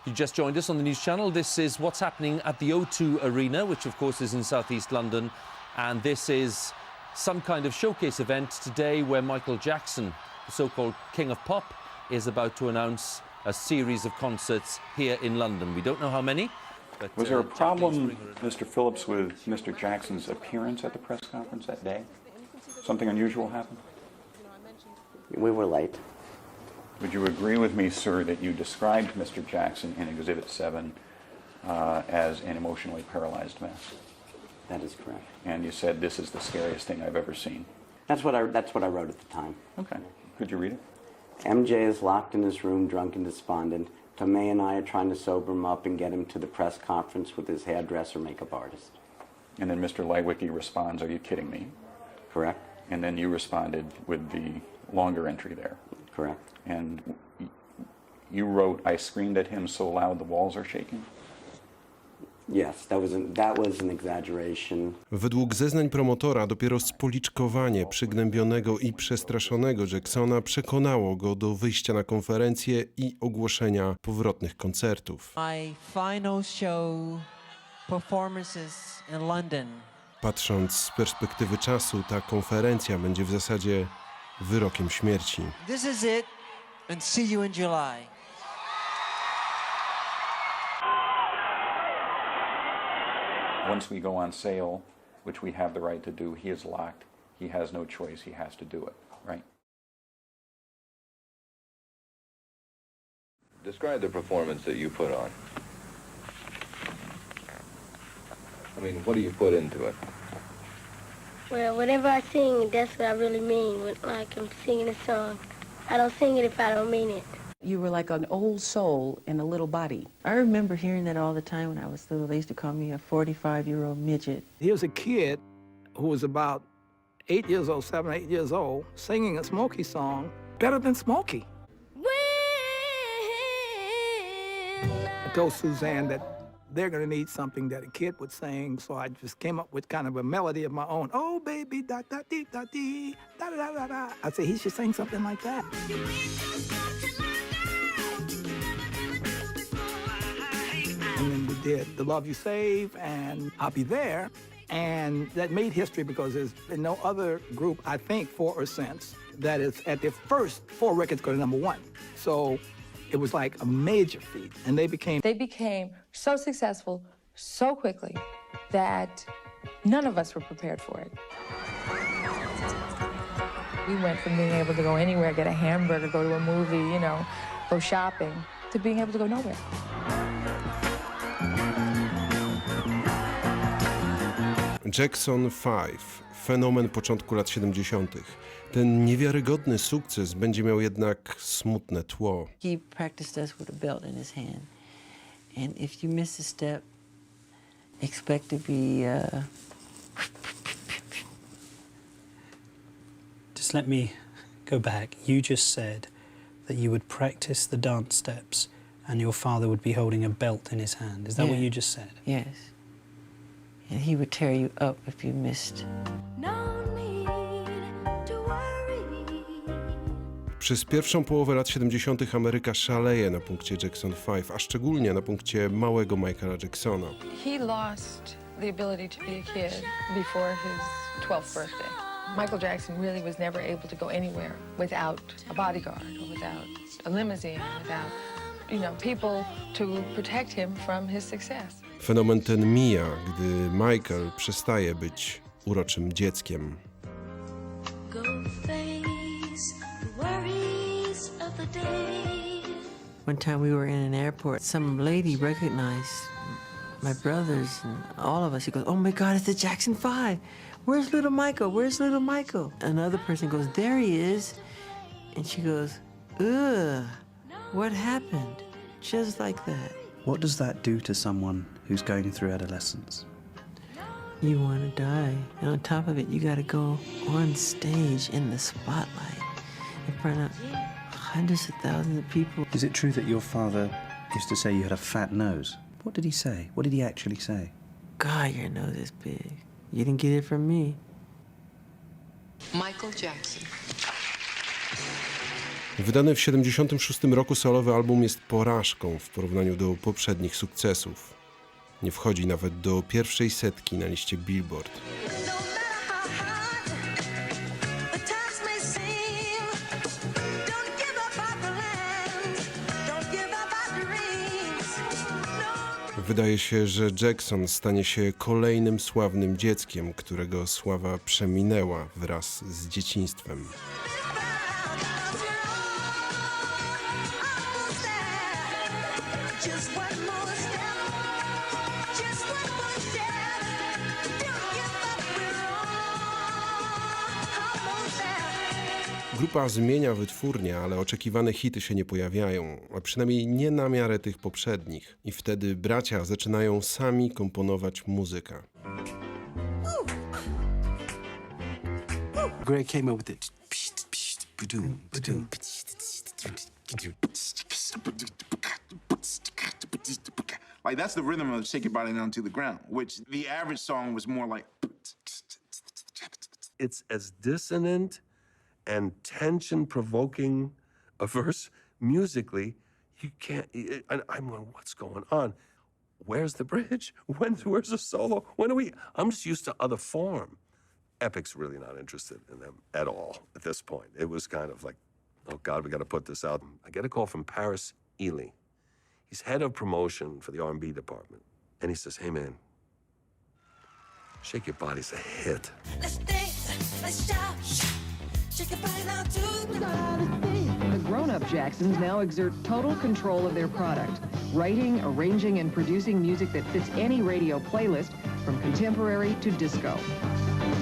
You just joined us on the News Channel. This is what's happening at the O2 Arena, which of course is in southeast London. And this is some kind of showcase event today where Michael Jackson, the so-called King of Pop, is about to announce a series of concerts here in London. We don't know how many. But, was there a problem, Mr. Phillips, with Mr. Jackson's appearance at the press conference that day? Something unusual happened? We were late. Would you agree with me, sir, that you described Mr. Jackson in Exhibit 7 as an emotionally paralyzed mess? That is correct. And you said, this is the scariest thing I've ever seen. That's what I wrote at the time. Okay. Could you read it? MJ is locked in his room, drunk and despondent. Tomei and I are trying to sober him up and get him to the press conference with his hairdresser makeup artist. And then Mr. Leiweke responds, are you kidding me? Correct. And then you responded with the longer entry there. Correct. And you wrote, I screamed at him so loud the walls are shaking. Yes, that was an exaggeration. Według zeznań promotora dopiero spoliczkowanie przygnębionego i przestraszonego Jacksona przekonało go do wyjścia na konferencję i ogłoszenia powrotnych koncertów. My final show performances in London. Patrząc z perspektywy czasu, ta konferencja będzie w zasadzie wyrokiem śmierci. This is it, and see you in July. Once we go on sale, which we have the right to do, he is locked. He has no choice. He has to do it, right? Describe the performance that you put on. I mean, what do you put into it? Well, whenever I sing, that's what I really mean. Like I'm singing a song. I don't sing it if I don't mean it. You were like an old soul in a little body. I remember hearing that all the time when I was little. They used to call me a 45-year-old midget. Here's a kid who was about 8 years old, 7, 8 years old, singing a Smokey song better than Smokey. I told Suzanne that they're going to need something that a kid would sing, so I just came up with kind of a melody of my own. Oh, baby, da-da-dee, da-dee, da-da-da-da-da. I said, he should sing something like that. And then we did The Love You Save and I'll Be There. And that made history because there's been no other group, I think, for or since, that is at their first 4 records go to #1. So it was like a major feat. And they became so successful so quickly that none of us were prepared for it. We went from being able to go anywhere, get a hamburger, go to a movie, you know, go shopping, to being able to go nowhere. Jackson 5, fenomen początku lat 70. Ten niewiarygodny sukces będzie miał jednak smutne tło. He practiced us with a belt in his hand. And if you miss a step, expect to be... Just let me go back. You just said that you would practice the dance steps and your father would be holding a belt in his hand. Is that what you just said? Yes. And he would tear you up if you missed. Przez pierwszą połowę lat 70. Ameryka szaleje na punkcie Jackson 5, a szczególnie na punkcie małego Michaela Jacksona. He lost the ability to be a kid before his 12th birthday. Michael Jackson really was never able to go anywhere without a bodyguard or without a limousine, without, you know, people to protect him from his success. Fenomen ten mija, gdy Michael przestaje być uroczym dzieckiem. One time we were in an airport, some lady recognized my brothers and all of us. She goes, oh my God, it's the Jackson 5. Where's little Michael? Where's little Michael? Another person goes, there he is. And she goes, ugh, what happened? Just like that. What does that do to someone who's going through adolescence? You want to die. And on top of it, you got to go on stage in the spotlight in front of hundreds of thousands of people. Is it true that your father used to say you had a fat nose? What did he say? What did he actually say? God, your nose is big. You didn't get it from me. Michael Jackson. Wydany w 1976 roku solowy album jest porażką w porównaniu do poprzednich sukcesów. Nie wchodzi nawet do pierwszej setki na liście Billboard. Wydaje się, że Jackson stanie się kolejnym sławnym dzieckiem, którego sława przeminęła wraz z dzieciństwem. Grupa zmienia wytwórnię, ale oczekiwane hity się nie pojawiają, a przynajmniej nie na miarę tych poprzednich. I wtedy bracia zaczynają sami komponować muzykę. Greg came up with like that's the rhythm of Shake Your Body Down to the Ground, which the average song was more like. It's as dissonant and tension-provoking a verse musically. You can't. I'm going, what's going on? Where's the bridge? Where's the solo? When are we? I'm just used to other form. Epic's really not interested in them at all at this point. It was kind of like, oh God, we got to put this out. I get a call from Paris Ely. He's head of promotion for the R&B department, and he says, "Hey man, Shake Your Body's a hit." Let's dance, let's shout. Shake your body now to the ground. The grown-up Jacksons now exert total control of their product, writing, arranging, and producing music that fits any radio playlist, from contemporary to disco.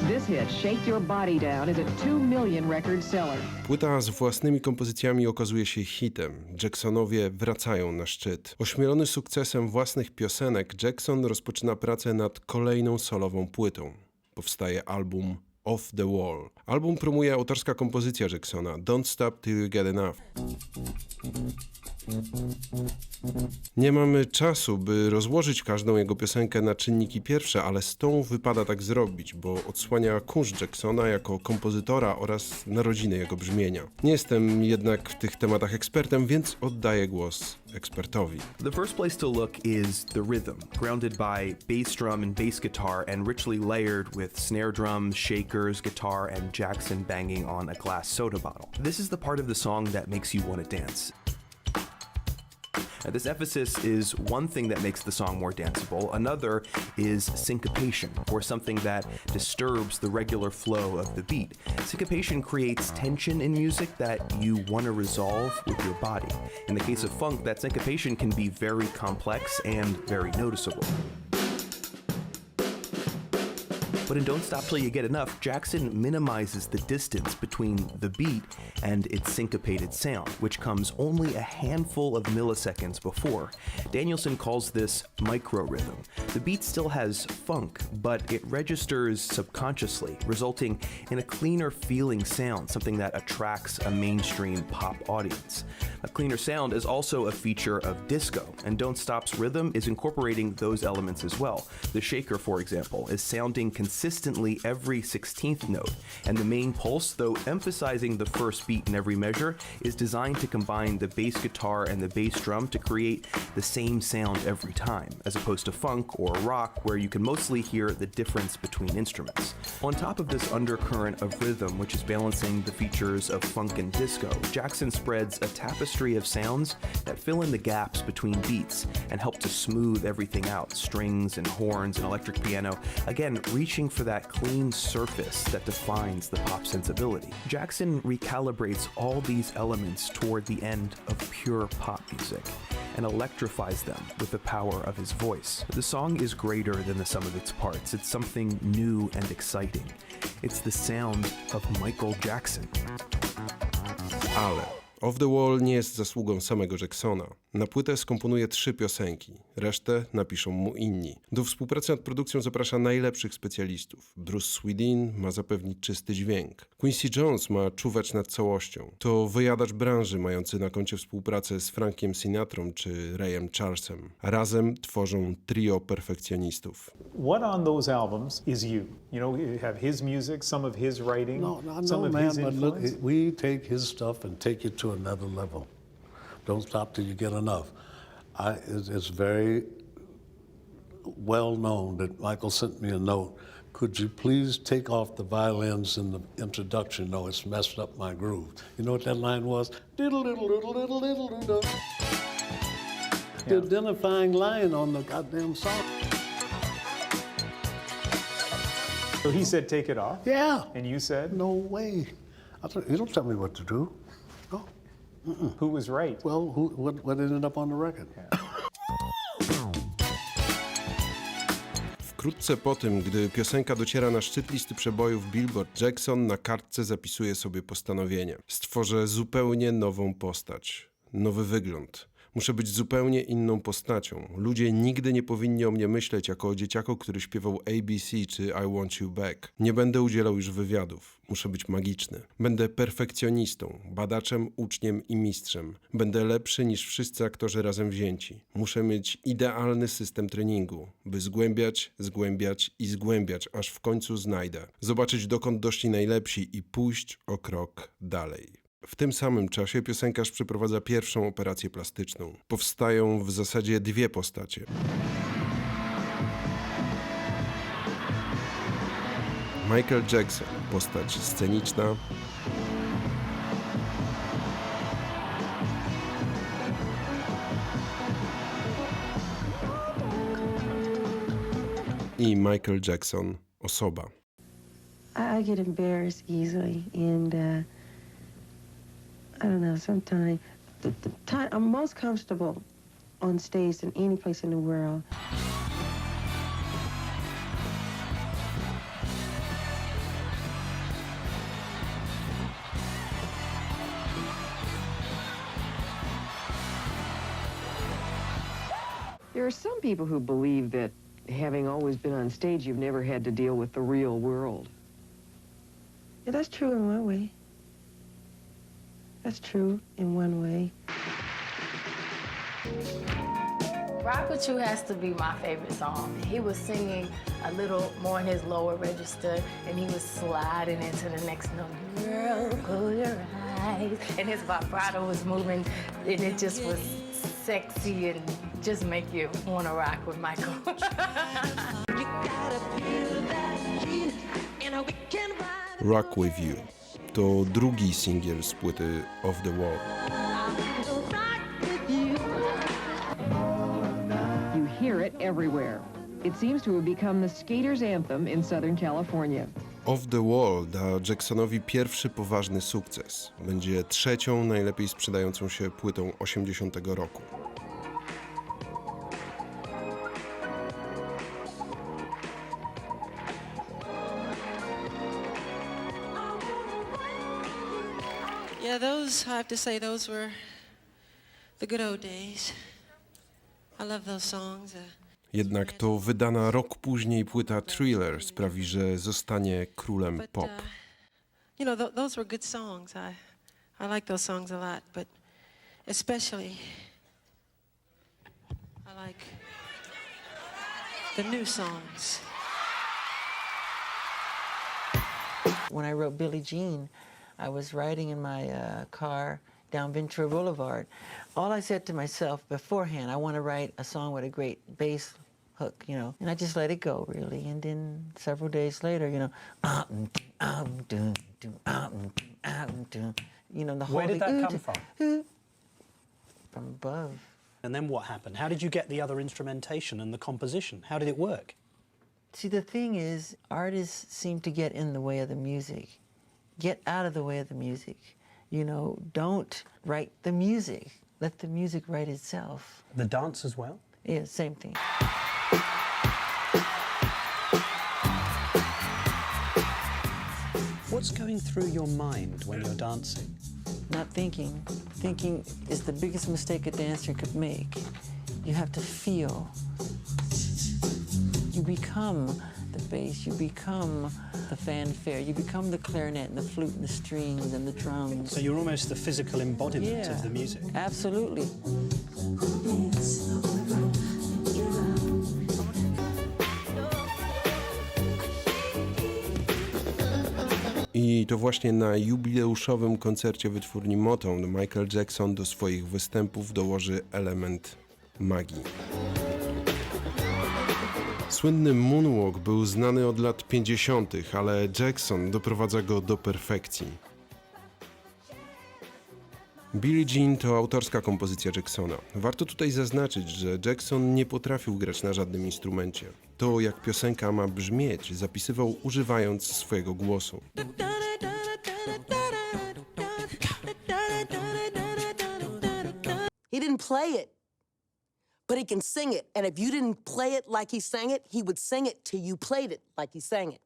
This hit, Shake Your Body Down, is a 2 million record seller. Płyta z własnymi kompozycjami okazuje się hitem. Jacksonowie wracają na szczyt. Ośmielony sukcesem własnych piosenek, Jackson rozpoczyna pracę nad kolejną solową płytą. Powstaje album Off the Wall. Album promuje autorska kompozycja Jacksona Don't Stop Till You Get Enough. Nie mamy czasu, by rozłożyć każdą jego piosenkę na czynniki pierwsze, ale z tą wypada tak zrobić, bo odsłania kunszt Jacksona jako kompozytora oraz narodziny jego brzmienia. Nie jestem jednak w tych tematach ekspertem, więc oddaję głos ekspertowi. The first place to look is the rhythm, grounded by bass drum and bass guitar and richly layered with snare drums, shakers, guitar, and Jackson banging on a glass soda bottle. This is the part of the song that makes you want to dance. This emphasis is one thing that makes the song more danceable. Another is syncopation, or something that disturbs the regular flow of the beat. Syncopation creates tension in music that you want to resolve with your body. In the case of funk, that syncopation can be very complex and very noticeable. But in Don't Stop Till You Get Enough, Jackson minimizes the distance between the beat and its syncopated sound, which comes only a handful of milliseconds before. Danielson calls this micro-rhythm. The beat still has funk, but it registers subconsciously, resulting in a cleaner feeling sound, something that attracts a mainstream pop audience. A cleaner sound is also a feature of disco, and Don't Stop's rhythm is incorporating those elements as well. The shaker, for example, is sounding consistently every 16th note, and the main pulse, though emphasizing the first beat in every measure, is designed to combine the bass guitar and the bass drum to create the same sound every time, as opposed to funk or rock, where you can mostly hear the difference between instruments. On top of this undercurrent of rhythm, which is balancing the features of funk and disco, Jackson spreads a tapestry of sounds that fill in the gaps between beats and help to smooth everything out, strings and horns and electric piano, again, reaching for that clean surface that defines the pop sensibility. Jackson recalibrates all these elements toward the end of pure pop music and electrifies them with the power of his voice. The song is greater than the sum of its parts. It's something new and exciting. It's the sound of Michael Jackson. Ale Off the Wall nie jest zasługą samego Jacksona. Na płytę skomponuje 3 piosenki, resztę napiszą mu inni. Do współpracy nad produkcją zaprasza najlepszych specjalistów. Bruce Swedin ma zapewnić czysty dźwięk. Quincy Jones ma czuwać nad całością. To wyjadacz branży mający na koncie współpracę z Frankiem Sinatrą czy Rayem Charlesem. Razem tworzą trio perfekcjonistów. What on those albums is you? You know, you have his music, some of his writing, some of his influence? We take his stuff and take it to another level. Don't stop till you get enough. It's very well known that Michael sent me a note. Could you please take off the violins in the introduction? No, it's messed up my groove. You know what that line was? Diddle, diddle, diddle, diddle, diddle, diddle. The identifying line on the goddamn song. So he said, take it off? Yeah. And you said? No way. You don't tell me what to do. No. Who was right? Well, what ended up on the record? Wkrótce po tym, gdy piosenka dociera na szczyt listy przebojów Billboard, Jackson na kartce zapisuje sobie postanowienie. Stworzę zupełnie nową postać, nowy wygląd. Muszę być zupełnie inną postacią. Ludzie nigdy nie powinni o mnie myśleć jako o dzieciaku, który śpiewał ABC czy I Want You Back. Nie będę udzielał już wywiadów. Muszę być magiczny. Będę perfekcjonistą, badaczem, uczniem i mistrzem. Będę lepszy niż wszyscy aktorzy razem wzięci. Muszę mieć idealny system treningu, by zgłębiać i zgłębiać, aż w końcu znajdę. Zobaczyć, dokąd doszli najlepsi i pójść o krok dalej. W tym samym czasie piosenkarz przeprowadza pierwszą operację plastyczną. Powstają w zasadzie 2 postacie. Michael Jackson, postać sceniczna, i Michael Jackson, osoba. I get embarrassed easily, and I don't know, sometimes the time I'm most comfortable on stage than any place in the world. There are some people who believe that having always been on stage, you've never had to deal with the real world. Yeah, that's true in one way. That's true in one way. Rock With You has to be my favorite song. He was singing a little more in his lower register, and he was sliding into the next note. Girl, close your eyes. And his vibrato was moving, and it just was sexy and just make you want to rock with Michael. Rock With You to drugi singiel z płyty Off The Wall. You hear it everywhere. It seems to have become the skater's anthem in Southern California. Off The Wall da Jacksonowi pierwszy poważny sukces. Będzie 3. najlepiej sprzedającą się płytą 80 roku. Yeah, those, I have to say, those were the good old days. I love those songs. Jednak to wydana rok później płyta Thriller sprawi, że zostanie królem pop. You know, those were good songs. I like those songs a lot, but especially I like the new songs. When I wrote Billie Jean, I was riding in my car down Ventura Boulevard. All I said to myself beforehand, I want to write a song with a great bass hook, you know, and I just let it go, really. And then several days later, you know, you know, the whole Where did thing, that come from? From above. And then what happened? How did you get the other instrumentation and the composition? How did it work? See, the thing is, artists seem to get in the way of the music. Get out of the way of the music. You know, don't write the music. Let the music write itself. The dance as well? Yeah, same thing. What's going through your mind when you're dancing? not thinking. Thinking is the biggest mistake a dancer could make. You have to feel. You become the bass, you become the fanfare, you become the clarinet and the flute and the strings and the drums. So you're almost the physical embodiment of the music. Absolutely. I to właśnie na jubileuszowym koncercie wytwórni Motown Michael Jackson do swoich występów dołoży element magii. Słynny moonwalk był znany od lat 50., ale Jackson doprowadza go do perfekcji. Billie Jean to autorska kompozycja Jacksona. Warto tutaj zaznaczyć, że Jackson nie potrafił grać na żadnym instrumencie. To, jak piosenka ma brzmieć, zapisywał używając swojego głosu. He didn't play it, but he can sing it. And if you didn't play it like he sang it, he would sing it till you played it like he sang it.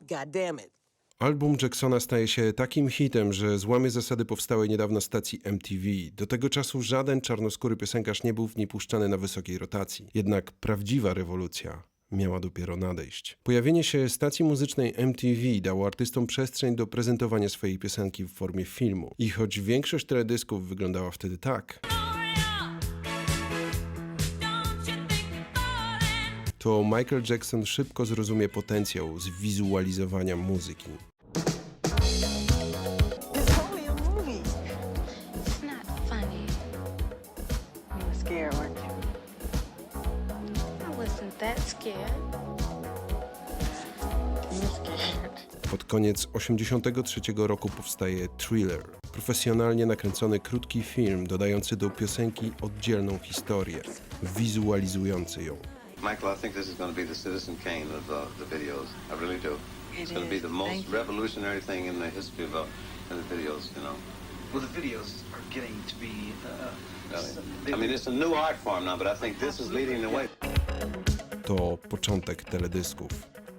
God damn it. Album Jacksona staje się takim hitem, że złamie zasady powstałej niedawno stacji MTV. Do tego czasu żaden czarnoskóry piosenkarz nie był w niej puszczany na wysokiej rotacji. Jednak prawdziwa rewolucja miała dopiero nadejść. Pojawienie się stacji muzycznej MTV dało artystom przestrzeń do prezentowania swojej piosenki w formie filmu. I choć większość teledysków wyglądała wtedy tak, to Michael Jackson szybko zrozumie potencjał zwizualizowania muzyki. Pod koniec 1983 roku powstaje Thriller, profesjonalnie nakręcony krótki film dodający do piosenki oddzielną historię, wizualizujący ją. Michael, I think this is going to be the Citizen Kane of the videos. I really do. It's going to be the most revolutionary thing in the history of the videos, you know. Well, the videos are getting to be... I mean, it's a new art form now, but I think this is leading the way. To początek teledysków.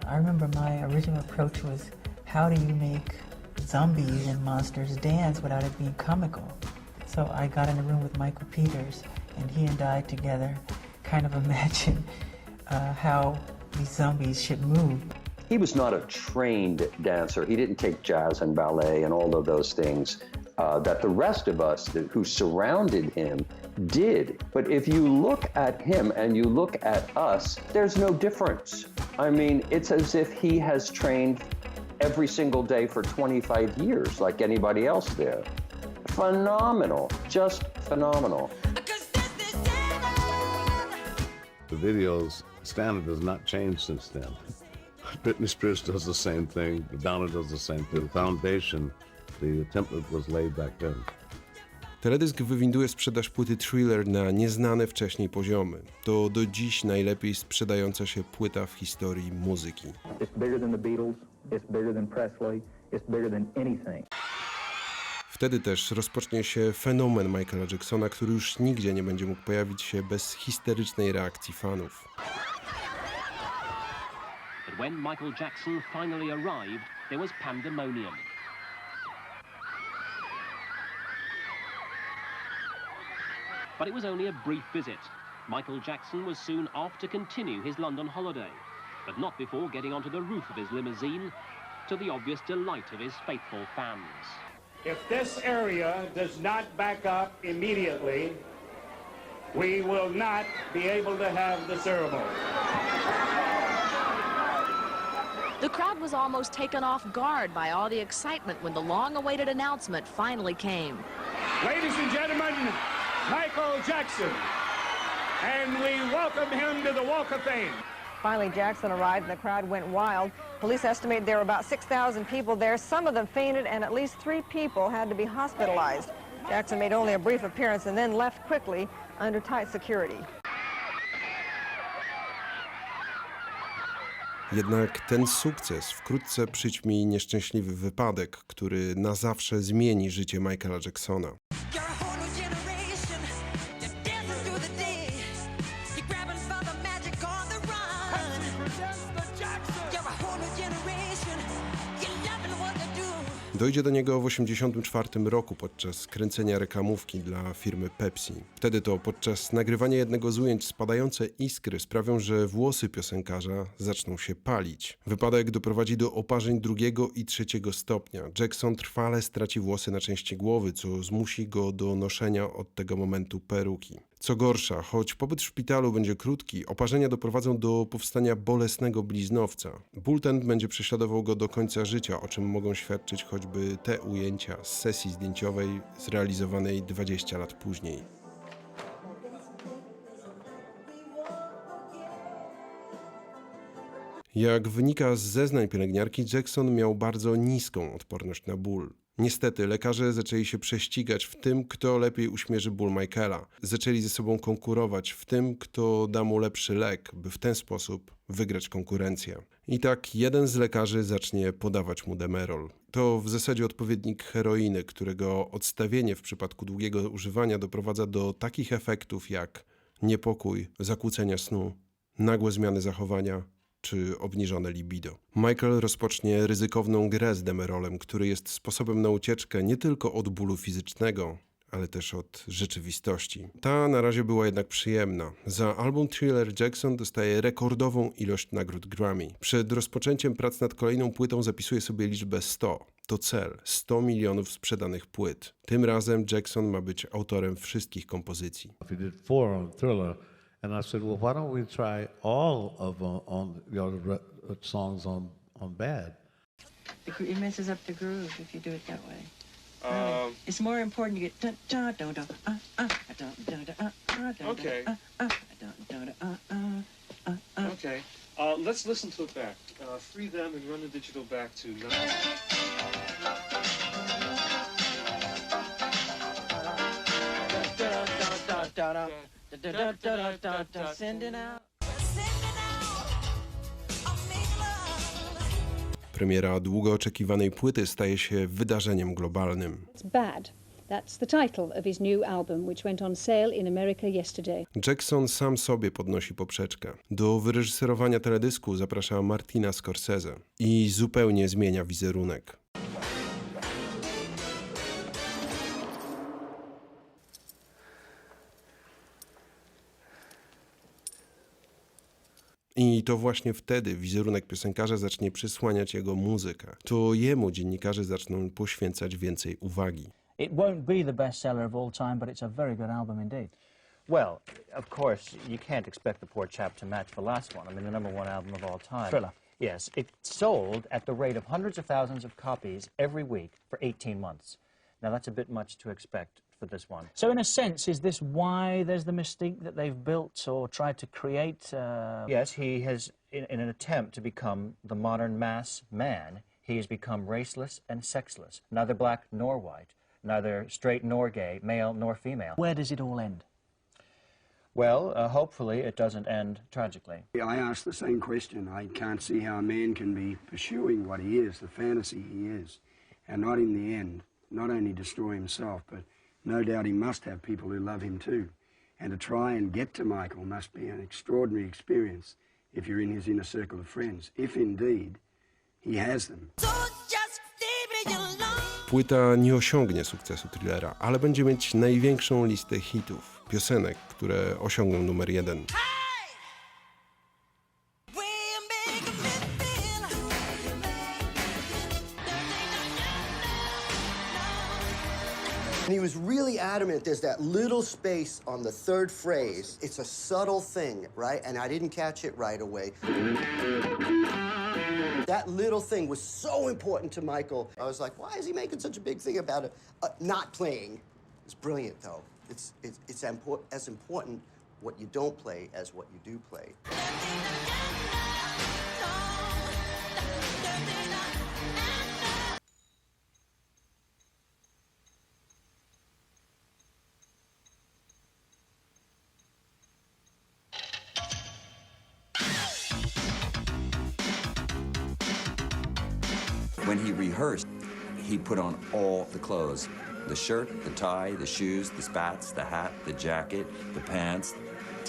I remember my original approach was, how do you make zombies and monsters dance without it being comical? So I got in a room with Michael Peters, and he and I together kind of imagined how these zombies should move. He was not a trained dancer. He didn't take jazz and ballet and all of those things that the rest of us who surrounded him did. But if you look at him and you look at us, there's no difference. I mean, it's as if he has trained every single day for 25 years like anybody else there. Phenomenal, just phenomenal. The video's standard has not changed since then. Britney Spears does the same thing, Madonna does the same thing. The foundation, the template was laid back then. Teledysk wywinduje sprzedaż płyty Thriller na nieznane wcześniej poziomy. To do dziś najlepiej sprzedająca się płyta w historii muzyki. It's bigger than the Beatles, it's bigger than Presley, it's bigger than anything. Wtedy też rozpocznie się fenomen Michaela Jacksona, który już nigdzie nie będzie mógł pojawić się bez histerycznej reakcji fanów. But when Michael Jackson finally arrived, there was pandemonium. But it was only a brief visit. Michael Jackson was soon off to continue his London holiday, but not before getting onto the roof of his limousine, to the obvious delight of his faithful fans. If this area does not back up immediately, we will not be able to have the ceremony. The crowd was almost taken off guard by all the excitement when the long-awaited announcement finally came. Ladies and gentlemen, Michael Jackson, and we welcome him to the Walk of Fame. Finally, Jackson arrived and the crowd went wild. Police estimate there were about 6,000 people there. Some of them fainted and at least 3 people had to be hospitalized. Jackson made only a brief appearance and then left quickly under tight security. Jednak ten sukces wkrótce przyćmi nieszczęśliwy wypadek, który na zawsze zmieni życie Michaela Jacksona. Dojdzie do niego w 1984 roku podczas kręcenia reklamówki dla firmy Pepsi. Wtedy to podczas nagrywania jednego z ujęć spadające iskry sprawią, że włosy piosenkarza zaczną się palić. Wypadek doprowadzi do oparzeń 2. i 3. stopnia. Jackson trwale straci włosy na części głowy, co zmusi go do noszenia od tego momentu peruki. Co gorsza, choć pobyt w szpitalu będzie krótki, oparzenia doprowadzą do powstania bolesnego bliznowca. Ból ten będzie prześladował go do końca życia, o czym mogą świadczyć choćby te ujęcia z sesji zdjęciowej zrealizowanej 20 lat później. Jak wynika z zeznań pielęgniarki, Jackson miał bardzo niską odporność na ból. Niestety lekarze zaczęli się prześcigać w tym, kto lepiej uśmierzy ból Michaela. Zaczęli ze sobą konkurować w tym, kto da mu lepszy lek, by w ten sposób wygrać konkurencję. I tak jeden z lekarzy zacznie podawać mu Demerol. To w zasadzie odpowiednik heroiny, którego odstawienie w przypadku długiego używania doprowadza do takich efektów jak niepokój, zakłócenia snu, nagłe zmiany zachowania czy obniżone libido. Michael rozpocznie ryzykowną grę z Demerolem, który jest sposobem na ucieczkę nie tylko od bólu fizycznego, ale też od rzeczywistości. Ta na razie była jednak przyjemna. Za album Thriller Jackson dostaje rekordową ilość nagród Grammy. Przed rozpoczęciem prac nad kolejną płytą zapisuje sobie liczbę 100. To cel. 100 milionów sprzedanych płyt. Tym razem Jackson ma być autorem wszystkich kompozycji. And I said, well, why don't we try all of songs on Bad? It messes up the groove if you do it that way. Really. It's more important you get Okay. Okay. Let's listen to it back. Free them and run the digital back to. Sending out. Premiera długo oczekiwanej płyty staje się wydarzeniem globalnym. It's Bad. That's the title of his new album, which went on sale in America yesterday. Jackson sam sobie podnosi poprzeczkę. Do wyreżyserowania teledysku zaprasza Martina Scorsese i zupełnie zmienia wizerunek. I to właśnie wtedy wizerunek piosenkarza zacznie przysłaniać jego muzykę. To jemu dziennikarze zaczną poświęcać więcej uwagi. It won't be the best seller of all time, but it's a very good album indeed. Well, of course, you can't expect the poor chap to match the last one. I mean, the #1 album of all time. Thriller. Yes, it sold at the rate of hundreds of thousands of copies every week for 18 months. Now, that's a bit much to expect for this one. So in a sense, is this why there's the mystique that they've built or tried to create? Yes, he has, in an attempt to become the modern mass man, he has become raceless and sexless, neither black nor white, neither straight nor gay, male nor female. Where does it all end? Well, hopefully it doesn't end tragically. I ask the same question. I can't see how a man can be pursuing what he is, the fantasy he is, and not in the end, not only destroy himself, but no doubt he must have people who love him too. And to try and get to Michael must be an extraordinary experience if you're in his inner circle of friends, if indeed he has them. Płyta nie osiągnie sukcesu Thrillera, ale będzie mieć największą listę hitów, piosenek, które osiągną numer 1. And he was really adamant there's that little space on the third phrase. It's a subtle thing, right? And I didn't catch it right away. That little thing was so important to Michael. I was like, why is he making such a big thing about it? Not playing. It's brilliant, though. It's as important what you don't play as what you do play. When he rehearsed, he put on all the clothes. The shirt, the tie, the shoes, the spats, the hat, the jacket, the pants,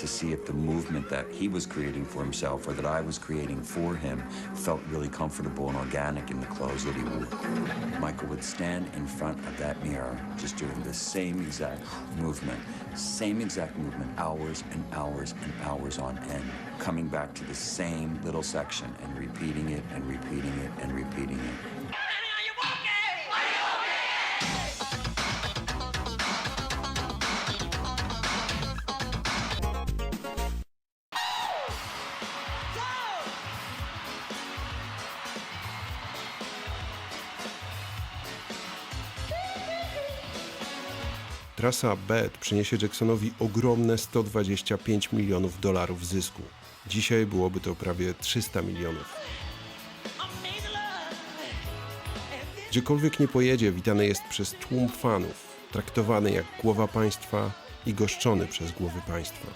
to see if the movement that he was creating for himself or that I was creating for him felt really comfortable and organic in the clothes that he wore. Michael would stand in front of that mirror, just doing the same exact movement, hours and hours and hours on end, coming back to the same little section and repeating it and repeating it and repeating it. Trasa Bad przyniesie Jacksonowi ogromne $125 milionów zysku. Dzisiaj byłoby to prawie 300 milionów. Gdziekolwiek nie pojedzie, witany jest przez tłum fanów, traktowany jak głowa państwa i goszczony przez głowy państwa.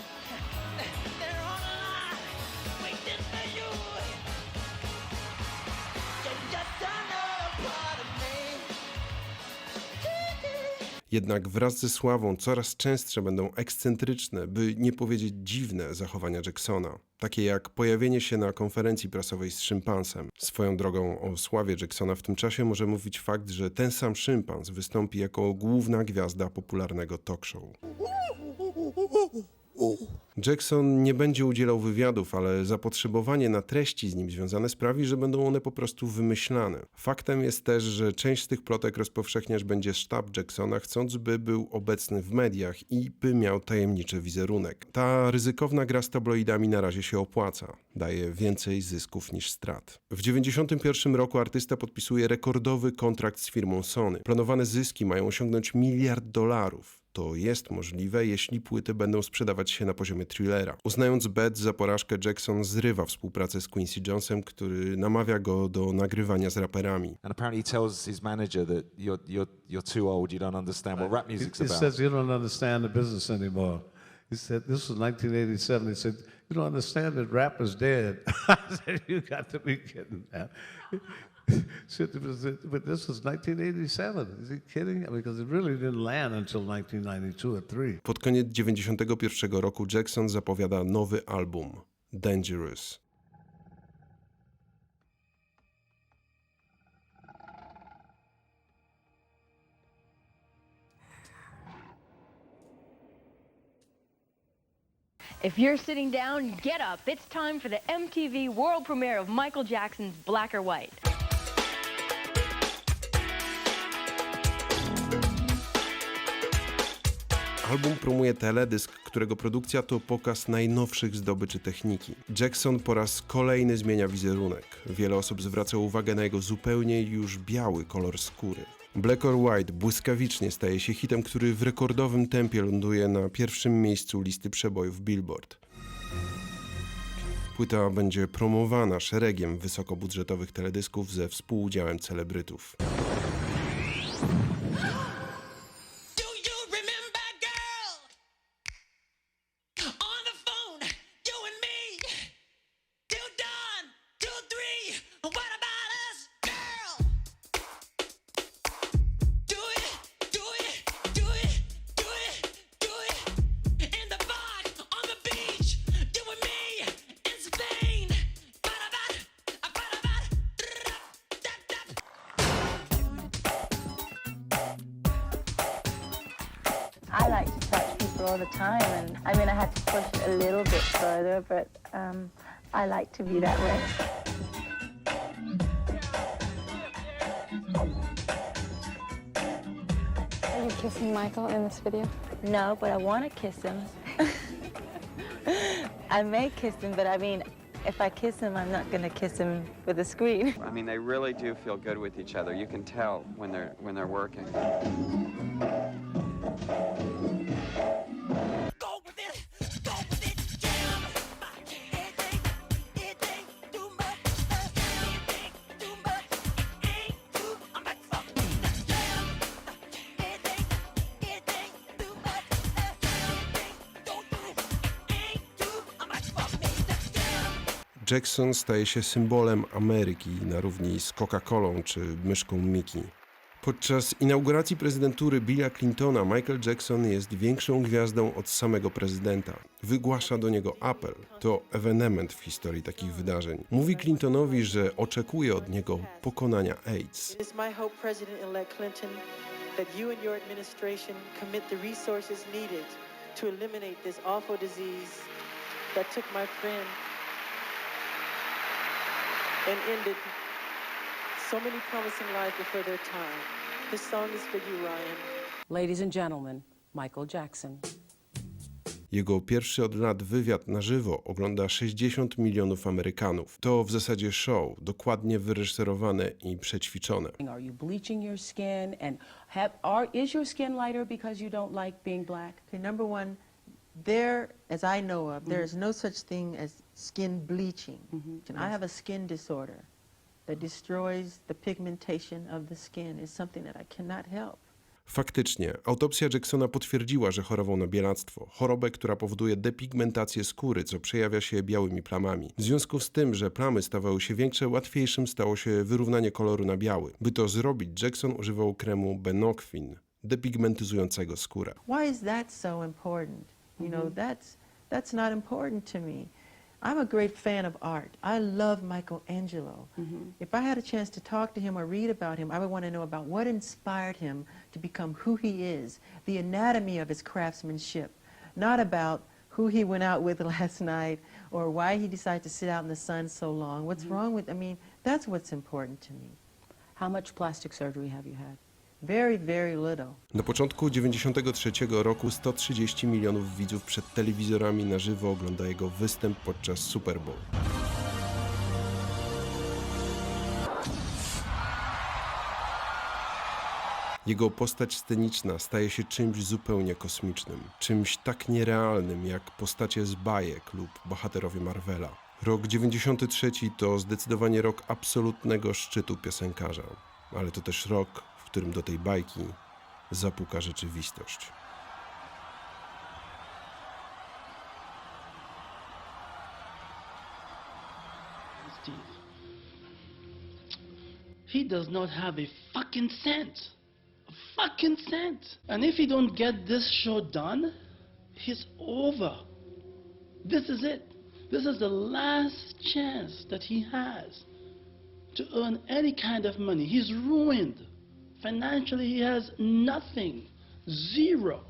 Jednak wraz ze sławą coraz częstsze będą ekscentryczne, by nie powiedzieć dziwne zachowania Jacksona. Takie jak pojawienie się na konferencji prasowej z szympansem. Swoją drogą o sławie Jacksona w tym czasie może mówić fakt, że ten sam szympans wystąpi jako główna gwiazda popularnego talk show. Jackson nie będzie udzielał wywiadów, ale zapotrzebowanie na treści z nim związane sprawi, że będą one po prostu wymyślane. Faktem jest też, że część z tych plotek rozpowszechniać będzie sztab Jacksona, chcąc by był obecny w mediach i by miał tajemniczy wizerunek. Ta ryzykowna gra z tabloidami na razie się opłaca. Daje więcej zysków niż strat. W 1991 roku artysta podpisuje rekordowy kontrakt z firmą Sony. Planowane zyski mają osiągnąć $1 miliard. To jest możliwe, jeśli płyty będą sprzedawać się na poziomie Thrillera. Uznając Bad za porażkę, Jackson zrywa współpracę z Quincy Jonesem, który namawia go do nagrywania z raperami. And apparently he tells his manager that you're too old, you don't understand what rap music's He about. says you don't understand the business anymore. He said, this was 1987. He said, you don't understand that rap is dead. I said, you got to be kidding, man. But this was 1987. Is he kidding? Because it really didn't land until 1992 or 3. Pod koniec 1991 roku Jackson zapowiada nowy album, Dangerous. If you're sitting down, get up. It's time for the MTV world premiere of Michael Jackson's Black or White. Album promuje teledysk, którego produkcja to pokaz najnowszych zdobyczy techniki. Jackson po raz kolejny zmienia wizerunek. Wiele osób zwraca uwagę na jego zupełnie już biały kolor skóry. Black or White błyskawicznie staje się hitem, który w rekordowym tempie ląduje na pierwszym miejscu listy przebojów Billboard. Płyta będzie promowana szeregiem wysokobudżetowych teledysków ze współudziałem celebrytów. I like to touch people all the time, and I mean, I had to push it a little bit further, but I like to be that way. Are you kissing Michael in this video? No, but I want to kiss him. I may kiss him, but I mean, if I kiss him, I'm not going to kiss him for the screen. I mean, they really do feel good with each other. You can tell when they're working. Jackson staje się symbolem Ameryki na równi z Coca-Colą czy myszką Mickey. Podczas inauguracji prezydentury Billa Clintona Michael Jackson jest większą gwiazdą od samego prezydenta. Wygłasza do niego apel. To ewenement w historii takich wydarzeń. Mówi Clintonowi, że oczekuje od niego pokonania AIDS. It's my hope, President-elect Clinton, that you and your administration commit the resources needed to eliminate this awful disease that took my friend and ended so many promising lives before their time. This song is for you, Ryan. Ladies and gentlemen, Michael Jackson. Jego pierwszy od lat wywiad na żywo ogląda 60 milionów Amerykanów. To w zasadzie show, dokładnie wyreżyserowane i przećwiczone. Are you bleaching your skin and is your skin lighter because you don't like being black? Okay, number one, there, as I know of, there is no such thing as skin bleaching. I have a skin disorder that destroys the pigmentation of the skin. It's something that I cannot help. Faktycznie, autopsja Jacksona potwierdziła, że chorował na bielactwo, chorobę, która powoduje depigmentację skóry, co przejawia się białymi plamami. W związku z tym, że plamy stawały się większe, łatwiejszym stało się wyrównanie koloru na biały. By to zrobić, Jackson używał kremu Benoquin, depigmentyzującego skórę. Why is that so important? You know, that's not important to me. I'm a great fan of art. I love Michelangelo. If I had a chance to talk to him or read about him, I would want to know about what inspired him to become who he is, the anatomy of his craftsmanship, not about who he went out with last night or why he decided to sit out in the sun so long. What's wrong with, I mean, that's what's important to me. How much plastic surgery have you had? Very, very little. Na początku 1993 roku 130 milionów widzów przed telewizorami na żywo ogląda jego występ podczas Super Bowl. Jego postać sceniczna staje się czymś zupełnie kosmicznym, czymś tak nierealnym jak postacie z bajek lub bohaterowie Marvela. Rok 93 to zdecydowanie rok absolutnego szczytu piosenkarza, ale to też rok, w którym do tej bajki zapuka rzeczywistość. He does not have a fucking cent. A fucking cent. And if he don't get this show done, he's over. This is it. This is the last chance that he has to earn any kind of money. He's ruined. Financially, he has nothing. Zero.